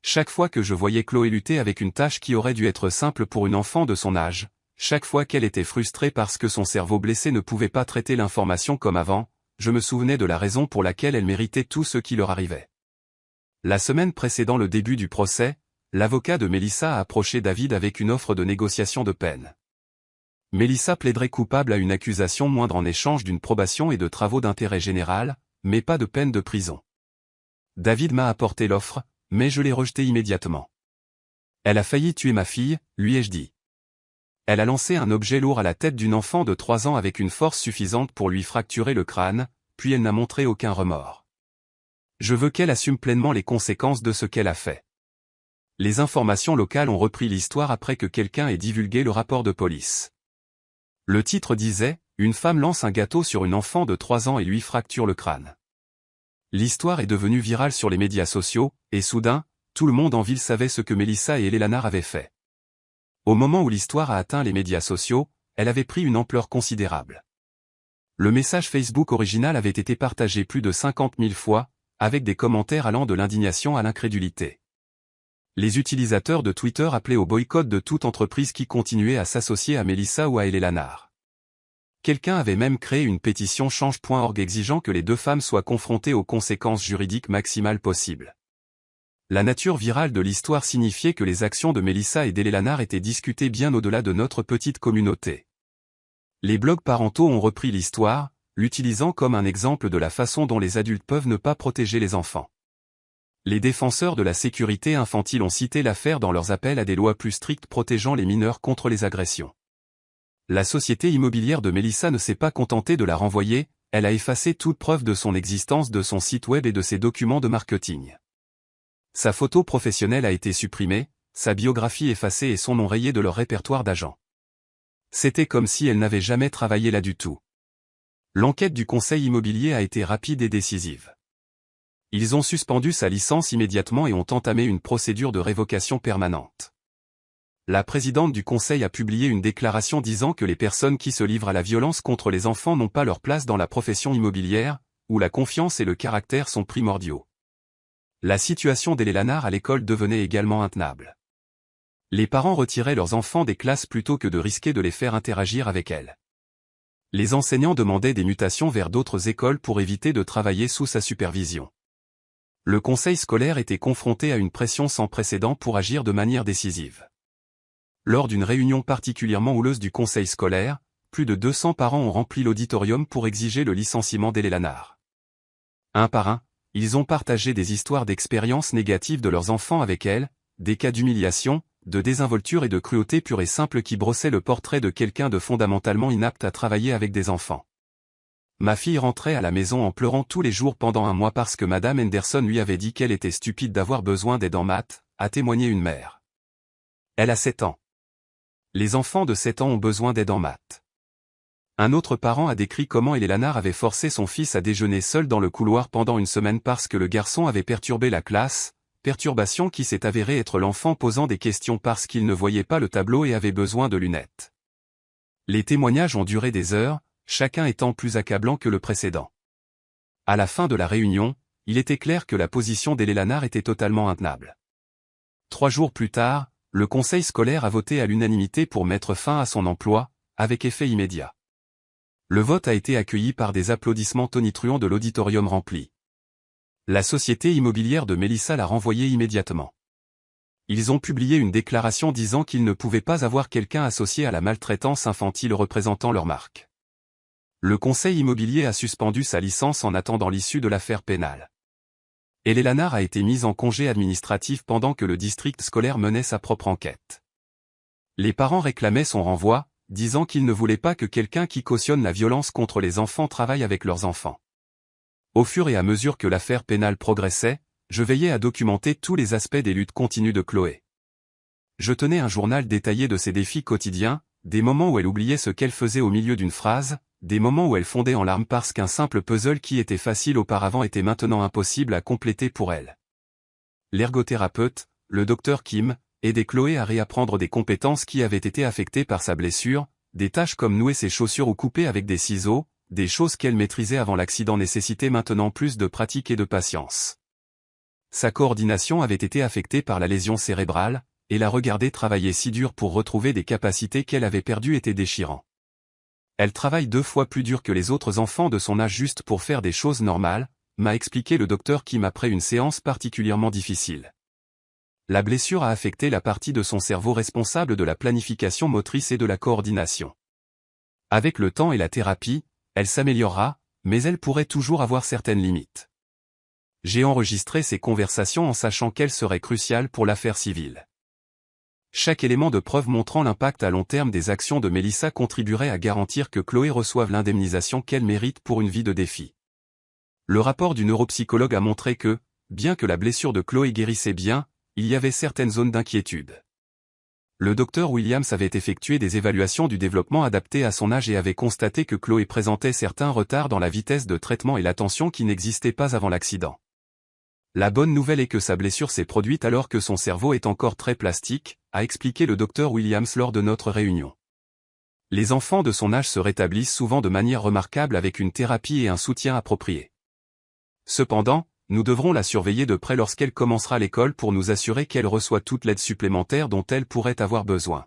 Chaque fois que je voyais Chloé lutter avec une tâche qui aurait dû être simple pour une enfant de son âge, chaque fois qu'elle était frustrée parce que son cerveau blessé ne pouvait pas traiter l'information comme avant, je me souvenais de la raison pour laquelle elle méritait tout ce qui leur arrivait. La semaine précédant le début du procès, l'avocat de Mélissa a approché David avec une offre de négociation de peine. Mélissa plaiderait coupable à une accusation moindre en échange d'une probation et de travaux d'intérêt général, mais pas de peine de prison. David m'a apporté l'offre, mais je l'ai rejetée immédiatement. Elle a failli tuer ma fille, lui ai-je dit. Elle a lancé un objet lourd à la tête d'une enfant de 3 ans avec une force suffisante pour lui fracturer le crâne, puis elle n'a montré aucun remords. Je veux qu'elle assume pleinement les conséquences de ce qu'elle a fait. Les informations locales ont repris l'histoire après que quelqu'un ait divulgué le rapport de police. Le titre disait « Une femme lance un gâteau sur une enfant de 3 ans et lui fracture le crâne ». L'histoire est devenue virale sur les médias sociaux, et soudain, tout le monde en ville savait ce que Mélissa et Eleanor avaient fait. Au moment où l'histoire a atteint les médias sociaux, elle avait pris une ampleur considérable. Le message Facebook original avait été partagé plus de 50 000 fois, avec des commentaires allant de l'indignation à l'incrédulité. Les utilisateurs de Twitter appelaient au boycott de toute entreprise qui continuait à s'associer à Mélissa ou à Eleanor. Quelqu'un avait même créé une pétition change.org exigeant que les deux femmes soient confrontées aux conséquences juridiques maximales possibles. La nature virale de l'histoire signifiait que les actions de Mélissa et d'Eleanor étaient discutées bien au-delà de notre petite communauté. Les blogs parentaux ont repris l'histoire, l'utilisant comme un exemple de la façon dont les adultes peuvent ne pas protéger les enfants. Les défenseurs de la sécurité infantile ont cité l'affaire dans leurs appels à des lois plus strictes protégeant les mineurs contre les agressions. La société immobilière de Mélissa ne s'est pas contentée de la renvoyer, elle a effacé toute preuve de son existence de son site web et de ses documents de marketing. Sa photo professionnelle a été supprimée, sa biographie effacée et son nom rayé de leur répertoire d'agents. C'était comme si elle n'avait jamais travaillé là du tout. L'enquête du conseil immobilier a été rapide et décisive. Ils ont suspendu sa licence immédiatement et ont entamé une procédure de révocation permanente. La présidente du conseil a publié une déclaration disant que les personnes qui se livrent à la violence contre les enfants n'ont pas leur place dans la profession immobilière, où la confiance et le caractère sont primordiaux. La situation d'Eleanor à l'école devenait également intenable. Les parents retiraient leurs enfants des classes plutôt que de risquer de les faire interagir avec elles. Les enseignants demandaient des mutations vers d'autres écoles pour éviter de travailler sous sa supervision. Le conseil scolaire était confronté à une pression sans précédent pour agir de manière décisive. Lors d'une réunion particulièrement houleuse du conseil scolaire, plus de 200 parents ont rempli l'auditorium pour exiger le licenciement d'Eleanor. Un par un, ils ont partagé des histoires d'expériences négatives de leurs enfants avec elle, des cas d'humiliation, de désinvolture et de cruauté pure et simple qui brossaient le portrait de quelqu'un de fondamentalement inapte à travailler avec des enfants. Ma fille rentrait à la maison en pleurant tous les jours pendant un mois parce que Madame Henderson lui avait dit qu'elle était stupide d'avoir besoin d'aide en maths, a témoigné une mère. Elle a 7 ans. Les enfants de 7 ans ont besoin d'aide en maths. Un autre parent a décrit comment Eleanor avait forcé son fils à déjeuner seul dans le couloir pendant une semaine parce que le garçon avait perturbé la classe, perturbation qui s'est avérée être l'enfant posant des questions parce qu'il ne voyait pas le tableau et avait besoin de lunettes. Les témoignages ont duré des heures, chacun étant plus accablant que le précédent. À la fin de la réunion, il était clair que la position d'Eleanor était totalement intenable. 3 jours plus tard, le conseil scolaire a voté à l'unanimité pour mettre fin à son emploi, avec effet immédiat. Le vote a été accueilli par des applaudissements tonitruants de l'auditorium rempli. La société immobilière de Mélissa l'a renvoyé immédiatement. Ils ont publié une déclaration disant qu'ils ne pouvaient pas avoir quelqu'un associé à la maltraitance infantile représentant leur marque. Le conseil immobilier a suspendu sa licence en attendant l'issue de l'affaire pénale. Hélène Lanard a été mise en congé administratif pendant que le district scolaire menait sa propre enquête. Les parents réclamaient son renvoi, disant qu'ils ne voulaient pas que quelqu'un qui cautionne la violence contre les enfants travaille avec leurs enfants. Au fur et à mesure que l'affaire pénale progressait, je veillais à documenter tous les aspects des luttes continues de Chloé. Je tenais un journal détaillé de ses défis quotidiens, des moments où elle oubliait ce qu'elle faisait au milieu d'une phrase, des moments où elle fondait en larmes parce qu'un simple puzzle qui était facile auparavant était maintenant impossible à compléter pour elle. L'ergothérapeute, le docteur Kim, aidait Chloé à réapprendre des compétences qui avaient été affectées par sa blessure, des tâches comme nouer ses chaussures ou couper avec des ciseaux, des choses qu'elle maîtrisait avant l'accident nécessitaient maintenant plus de pratique et de patience. Sa coordination avait été affectée par la lésion cérébrale, et la regarder travailler si dur pour retrouver des capacités qu'elle avait perdues était déchirant. Elle travaille 2 fois plus dur que les autres enfants de son âge juste pour faire des choses normales, m'a expliqué le docteur Kim après une séance particulièrement difficile. La blessure a affecté la partie de son cerveau responsable de la planification motrice et de la coordination. Avec le temps et la thérapie, elle s'améliorera, mais elle pourrait toujours avoir certaines limites. J'ai enregistré ces conversations en sachant qu'elles seraient cruciales pour l'affaire civile. Chaque élément de preuve montrant l'impact à long terme des actions de Mélissa contribuerait à garantir que Chloé reçoive l'indemnisation qu'elle mérite pour une vie de défi. Le rapport du neuropsychologue a montré que, bien que la blessure de Chloé guérissait bien, il y avait certaines zones d'inquiétude. Le docteur Williams avait effectué des évaluations du développement adapté à son âge et avait constaté que Chloé présentait certains retards dans la vitesse de traitement et l'attention qui n'existaient pas avant l'accident. La bonne nouvelle est que sa blessure s'est produite alors que son cerveau est encore très plastique, a expliqué le docteur Williams lors de notre réunion. Les enfants de son âge se rétablissent souvent de manière remarquable avec une thérapie et un soutien approprié. Cependant, nous devrons la surveiller de près lorsqu'elle commencera l'école pour nous assurer qu'elle reçoit toute l'aide supplémentaire dont elle pourrait avoir besoin.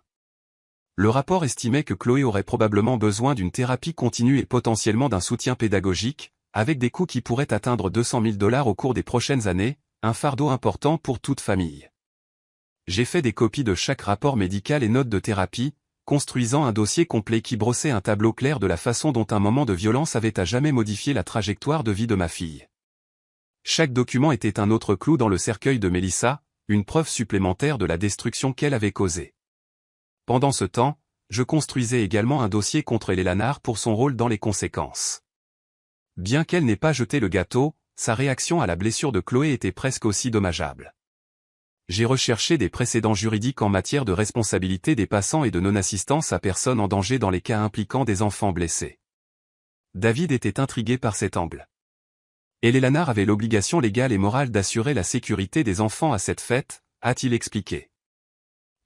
Le rapport estimait que Chloé aurait probablement besoin d'une thérapie continue et potentiellement d'un soutien pédagogique, avec des coûts qui pourraient atteindre $200 000 au cours des prochaines années, un fardeau important pour toute famille. J'ai fait des copies de chaque rapport médical et notes de thérapie, construisant un dossier complet qui brossait un tableau clair de la façon dont un moment de violence avait à jamais modifié la trajectoire de vie de ma fille. Chaque document était un autre clou dans le cercueil de Mélissa, une preuve supplémentaire de la destruction qu'elle avait causée. Pendant ce temps, je construisais également un dossier contre Hélène Lanard pour son rôle dans les conséquences. Bien qu'elle n'ait pas jeté le gâteau, sa réaction à la blessure de Chloé était presque aussi dommageable. J'ai recherché des précédents juridiques en matière de responsabilité des passants et de non-assistance à personne en danger dans les cas impliquant des enfants blessés. David était intrigué par cet angle. Hélène Lanard avait l'obligation légale et morale d'assurer la sécurité des enfants à cette fête, a-t-il expliqué.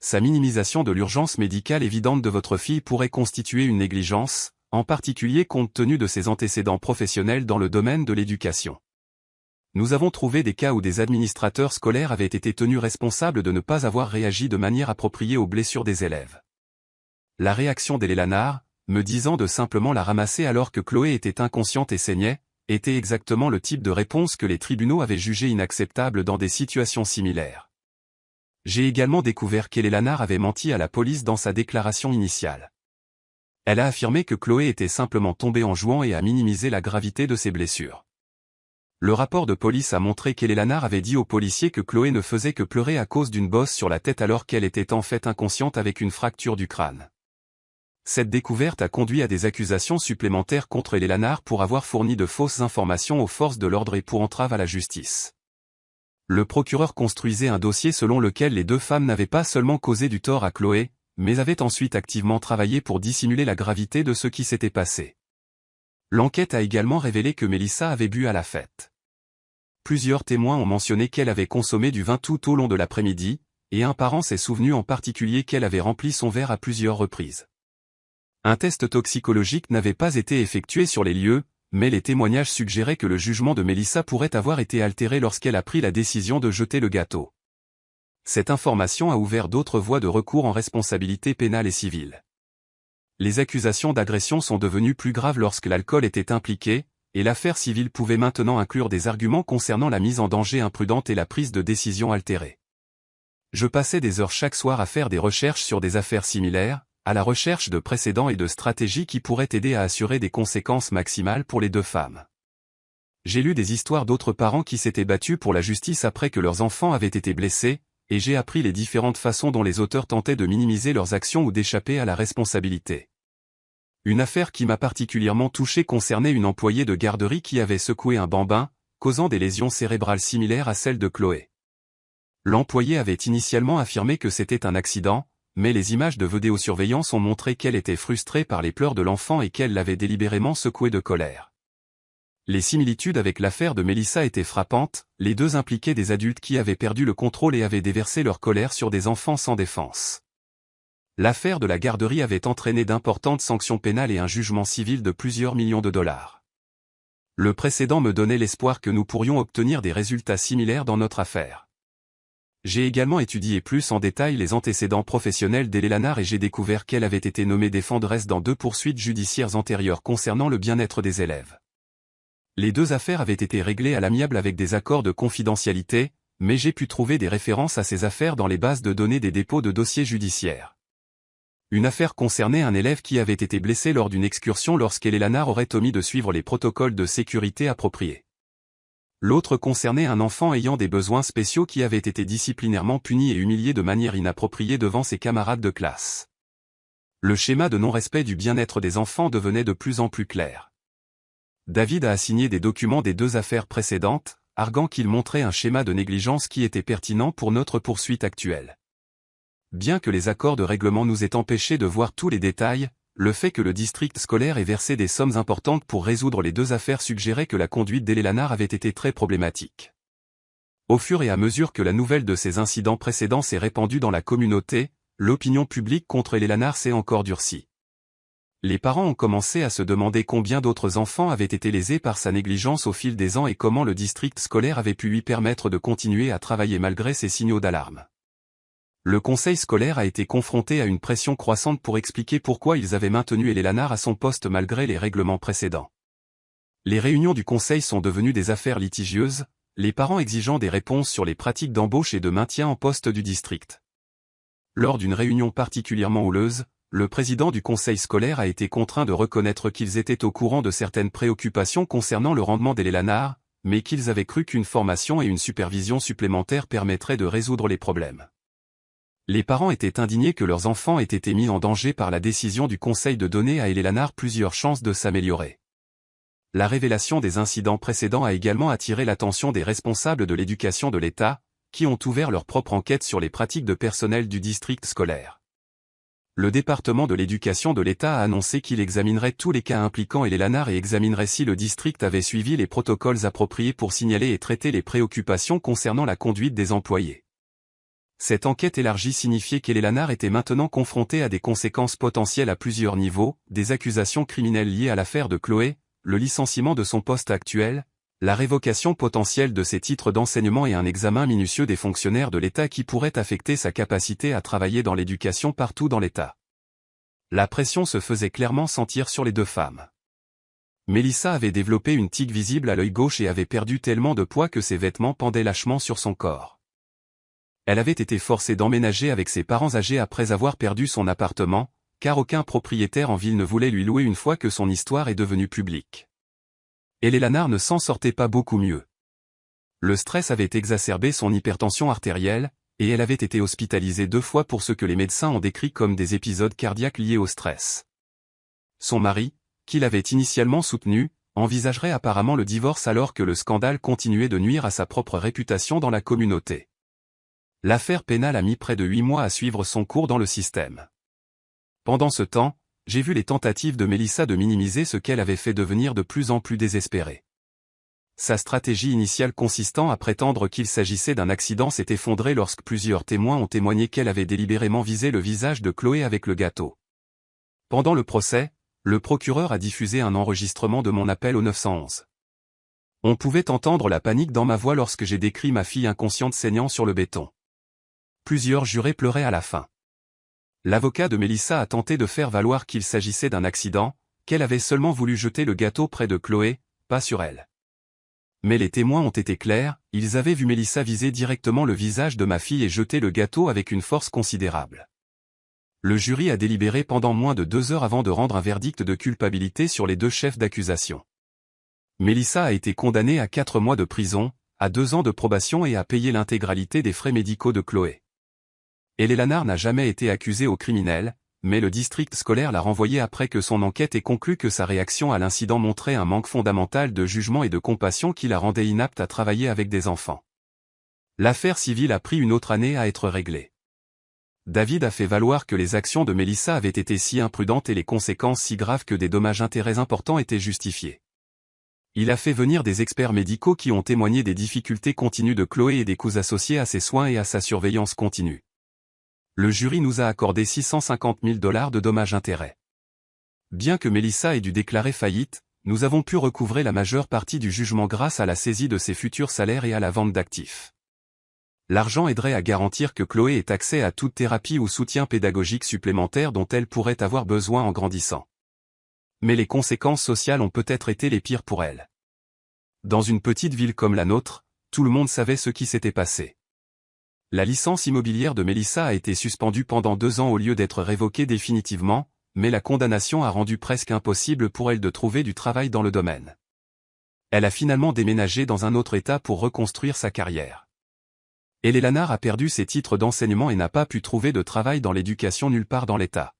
Sa minimisation de l'urgence médicale évidente de votre fille pourrait constituer une négligence, en particulier compte tenu de ses antécédents professionnels dans le domaine de l'éducation. Nous avons trouvé des cas où des administrateurs scolaires avaient été tenus responsables de ne pas avoir réagi de manière appropriée aux blessures des élèves. La réaction d'Hélène Lanard, me disant de simplement la ramasser alors que Chloé était inconsciente et saignait, était exactement le type de réponse que les tribunaux avaient jugé inacceptable dans des situations similaires. J'ai également découvert qu'Hélène Lanard avait menti à la police dans sa déclaration initiale. Elle a affirmé que Chloé était simplement tombée en jouant et a minimisé la gravité de ses blessures. Le rapport de police a montré qu'Hélène Lanard avait dit aux policiers que Chloé ne faisait que pleurer à cause d'une bosse sur la tête alors qu'elle était en fait inconsciente avec une fracture du crâne. Cette découverte a conduit à des accusations supplémentaires contre Hélène Lanard pour avoir fourni de fausses informations aux forces de l'ordre et pour entrave à la justice. Le procureur construisait un dossier selon lequel les 2 femmes n'avaient pas seulement causé du tort à Chloé, mais avaient ensuite activement travaillé pour dissimuler la gravité de ce qui s'était passé. L'enquête a également révélé que Mélissa avait bu à la fête. Plusieurs témoins ont mentionné qu'elle avait consommé du vin tout au long de l'après-midi, et un parent s'est souvenu en particulier qu'elle avait rempli son verre à plusieurs reprises. Un test toxicologique n'avait pas été effectué sur les lieux, mais les témoignages suggéraient que le jugement de Mélissa pourrait avoir été altéré lorsqu'elle a pris la décision de jeter le gâteau. Cette information a ouvert d'autres voies de recours en responsabilité pénale et civile. Les accusations d'agression sont devenues plus graves lorsque l'alcool était impliqué, et l'affaire civile pouvait maintenant inclure des arguments concernant la mise en danger imprudente et la prise de décision altérée. Je passais des heures chaque soir à faire des recherches sur des affaires similaires, à la recherche de précédents et de stratégies qui pourraient aider à assurer des conséquences maximales pour les deux femmes. J'ai lu des histoires d'autres parents qui s'étaient battus pour la justice après que leurs enfants avaient été blessés, et j'ai appris les différentes façons dont les auteurs tentaient de minimiser leurs actions ou d'échapper à la responsabilité. Une affaire qui m'a particulièrement touché concernait une employée de garderie qui avait secoué un bambin, causant des lésions cérébrales similaires à celles de Chloé. L'employée avait initialement affirmé que c'était un accident, mais les images de vidéosurveillance ont montré qu'elle était frustrée par les pleurs de l'enfant et qu'elle l'avait délibérément secoué de colère. Les similitudes avec l'affaire de Melissa étaient frappantes, les deux impliquaient des adultes qui avaient perdu le contrôle et avaient déversé leur colère sur des enfants sans défense. L'affaire de la garderie avait entraîné d'importantes sanctions pénales et un jugement civil de plusieurs millions de dollars. Le précédent me donnait l'espoir que nous pourrions obtenir des résultats similaires dans notre affaire. J'ai également étudié plus en détail les antécédents professionnels d'Elle Lannard et j'ai découvert qu'elle avait été nommée défenderesse dans 2 poursuites judiciaires antérieures concernant le bien-être des élèves. Les 2 affaires avaient été réglées à l'amiable avec des accords de confidentialité, mais j'ai pu trouver des références à ces affaires dans les bases de données des dépôts de dossiers judiciaires. Une affaire concernait un élève qui avait été blessé lors d'une excursion lorsqu'Elle Lannard aurait omis de suivre les protocoles de sécurité appropriés. L'autre concernait un enfant ayant des besoins spéciaux qui avait été disciplinairement puni et humilié de manière inappropriée devant ses camarades de classe. Le schéma de non-respect du bien-être des enfants devenait de plus en plus clair. David a assigné des documents des 2 affaires précédentes, arguant qu'il montrait un schéma de négligence qui était pertinent pour notre poursuite actuelle. Bien que les accords de règlement nous aient empêchés de voir tous les détails, le fait que le district scolaire ait versé des sommes importantes pour résoudre les 2 affaires suggérait que la conduite d'Elle Lannard avait été très problématique. Au fur et à mesure que la nouvelle de ces incidents précédents s'est répandue dans la communauté, l'opinion publique contre Elle Lannard s'est encore durcie. Les parents ont commencé à se demander combien d'autres enfants avaient été lésés par sa négligence au fil des ans et comment le district scolaire avait pu lui permettre de continuer à travailler malgré ces signaux d'alarme. Le conseil scolaire a été confronté à une pression croissante pour expliquer pourquoi ils avaient maintenu Elle Lannard à son poste malgré les règlements précédents. Les réunions du conseil sont devenues des affaires litigieuses, les parents exigeant des réponses sur les pratiques d'embauche et de maintien en poste du district. Lors d'une réunion particulièrement houleuse, le président du conseil scolaire a été contraint de reconnaître qu'ils étaient au courant de certaines préoccupations concernant le rendement d'Elle Lannard, mais qu'ils avaient cru qu'une formation et une supervision supplémentaires permettraient de résoudre les problèmes. Les parents étaient indignés que leurs enfants aient été mis en danger par la décision du conseil de donner à Elle Lannard plusieurs chances de s'améliorer. La révélation des incidents précédents a également attiré l'attention des responsables de l'éducation de l'État, qui ont ouvert leur propre enquête sur les pratiques de personnel du district scolaire. Le département de l'éducation de l'État a annoncé qu'il examinerait tous les cas impliquant Elle Lannard et examinerait si le district avait suivi les protocoles appropriés pour signaler et traiter les préoccupations concernant la conduite des employés. Cette enquête élargie signifiait qu'Elle Lannard était maintenant confrontée à des conséquences potentielles à plusieurs niveaux, des accusations criminelles liées à l'affaire de Chloé, le licenciement de son poste actuel, la révocation potentielle de ses titres d'enseignement et un examen minutieux des fonctionnaires de l'État qui pourrait affecter sa capacité à travailler dans l'éducation partout dans l'État. La pression se faisait clairement sentir sur les 2 femmes. Melissa avait développé une tique visible à l'œil gauche et avait perdu tellement de poids que ses vêtements pendaient lâchement sur son corps. Elle avait été forcée d'emménager avec ses parents âgés après avoir perdu son appartement, car aucun propriétaire en ville ne voulait lui louer une fois que son histoire est devenue publique. Elle Lannard ne s'en sortait pas beaucoup mieux. Le stress avait exacerbé son hypertension artérielle, et elle avait été hospitalisée 2 fois pour ce que les médecins ont décrit comme des épisodes cardiaques liés au stress. Son mari, qui l'avait initialement soutenu, envisagerait apparemment le divorce alors que le scandale continuait de nuire à sa propre réputation dans la communauté. L'affaire pénale a mis près de 8 mois à suivre son cours dans le système. Pendant ce temps, j'ai vu les tentatives de Melissa de minimiser ce qu'elle avait fait devenir de plus en plus désespéré. Sa stratégie initiale consistant à prétendre qu'il s'agissait d'un accident s'est effondrée lorsque plusieurs témoins ont témoigné qu'elle avait délibérément visé le visage de Chloé avec le gâteau. Pendant le procès, le procureur a diffusé un enregistrement de mon appel au 911. On pouvait entendre la panique dans ma voix lorsque j'ai décrit ma fille inconsciente saignant sur le béton. Plusieurs jurés pleuraient à la fin. L'avocat de Melissa a tenté de faire valoir qu'il s'agissait d'un accident, qu'elle avait seulement voulu jeter le gâteau près de Chloé, pas sur elle. Mais les témoins ont été clairs, ils avaient vu Mélissa viser directement le visage de ma fille et jeter le gâteau avec une force considérable. Le jury a délibéré pendant moins de 2 heures avant de rendre un verdict de culpabilité sur les 2 chefs d'accusation. Mélissa a été condamnée à 4 mois de prison, à 2 ans de probation et à payer l'intégralité des frais médicaux de Chloé. Eleanor n'a jamais été accusée au criminel, mais le district scolaire l'a renvoyée après que son enquête ait conclu que sa réaction à l'incident montrait un manque fondamental de jugement et de compassion qui la rendait inapte à travailler avec des enfants. L'affaire civile a pris une autre année à être réglée. David a fait valoir que les actions de Mélissa avaient été si imprudentes et les conséquences si graves que des dommages-intérêts importants étaient justifiés. Il a fait venir des experts médicaux qui ont témoigné des difficultés continues de Chloé et des coûts associés à ses soins et à sa surveillance continue. Le jury nous a accordé 650 000 $ de dommages-intérêts. Bien que Mélissa ait dû déclarer faillite, nous avons pu recouvrer la majeure partie du jugement grâce à la saisie de ses futurs salaires et à la vente d'actifs. L'argent aiderait à garantir que Chloé ait accès à toute thérapie ou soutien pédagogique supplémentaire dont elle pourrait avoir besoin en grandissant. Mais les conséquences sociales ont peut-être été les pires pour elle. Dans une petite ville comme la nôtre, tout le monde savait ce qui s'était passé. La licence immobilière de Mélissa a été suspendue pendant 2 ans au lieu d'être révoquée définitivement, mais la condamnation a rendu presque impossible pour elle de trouver du travail dans le domaine. Elle a finalement déménagé dans un autre état pour reconstruire sa carrière. Eleanor a perdu ses titres d'enseignement et n'a pas pu trouver de travail dans l'éducation nulle part dans l'état.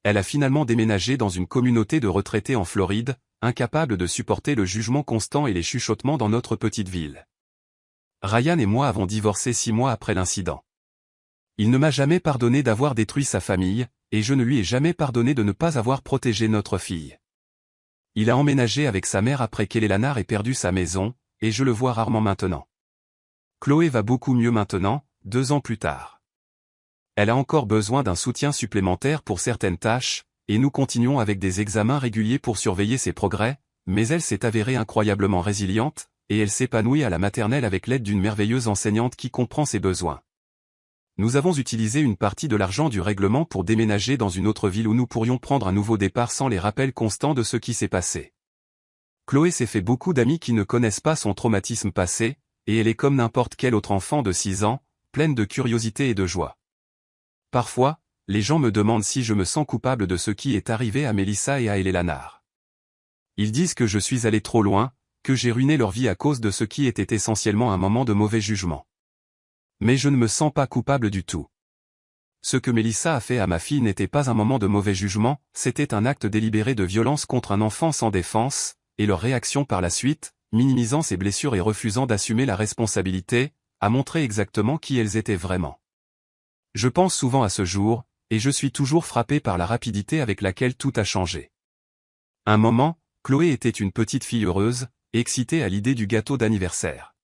Elle a finalement déménagé dans une communauté de retraités en Floride, incapable de supporter le jugement constant et les chuchotements dans notre petite ville. Ryan et moi avons divorcé 6 mois après l'incident. Il ne m'a jamais pardonné d'avoir détruit sa famille, et je ne lui ai jamais pardonné de ne pas avoir protégé notre fille. Il a emménagé avec sa mère après qu'Eleanor ait perdu sa maison, et je le vois rarement maintenant. Chloé va beaucoup mieux maintenant, 2 ans plus tard. Elle a encore besoin d'un soutien supplémentaire pour certaines tâches, et nous continuons avec des examens réguliers pour surveiller ses progrès, mais elle s'est avérée incroyablement résiliente, et elle s'épanouit à la maternelle avec l'aide d'une merveilleuse enseignante qui comprend ses besoins. Nous avons utilisé une partie de l'argent du règlement pour déménager dans une autre ville où nous pourrions prendre un nouveau départ sans les rappels constants de ce qui s'est passé. Chloé s'est fait beaucoup d'amis qui ne connaissent pas son traumatisme passé, et elle est comme n'importe quel autre enfant de 6 ans, pleine de curiosité et de joie. Parfois, les gens me demandent si je me sens coupable de ce qui est arrivé à Mélissa et à Eleanor. Ils disent que je suis allé trop loin, que j'ai ruiné leur vie à cause de ce qui était essentiellement un moment de mauvais jugement. Mais je ne me sens pas coupable du tout. Ce que Mélissa a fait à ma fille n'était pas un moment de mauvais jugement, c'était un acte délibéré de violence contre un enfant sans défense, et leur réaction par la suite, minimisant ses blessures et refusant d'assumer la responsabilité, a montré exactement qui elles étaient vraiment. Je pense souvent à ce jour, et je suis toujours frappé par la rapidité avec laquelle tout a changé. Un moment, Chloé était une petite fille heureuse, excitée à l'idée du gâteau d'anniversaire.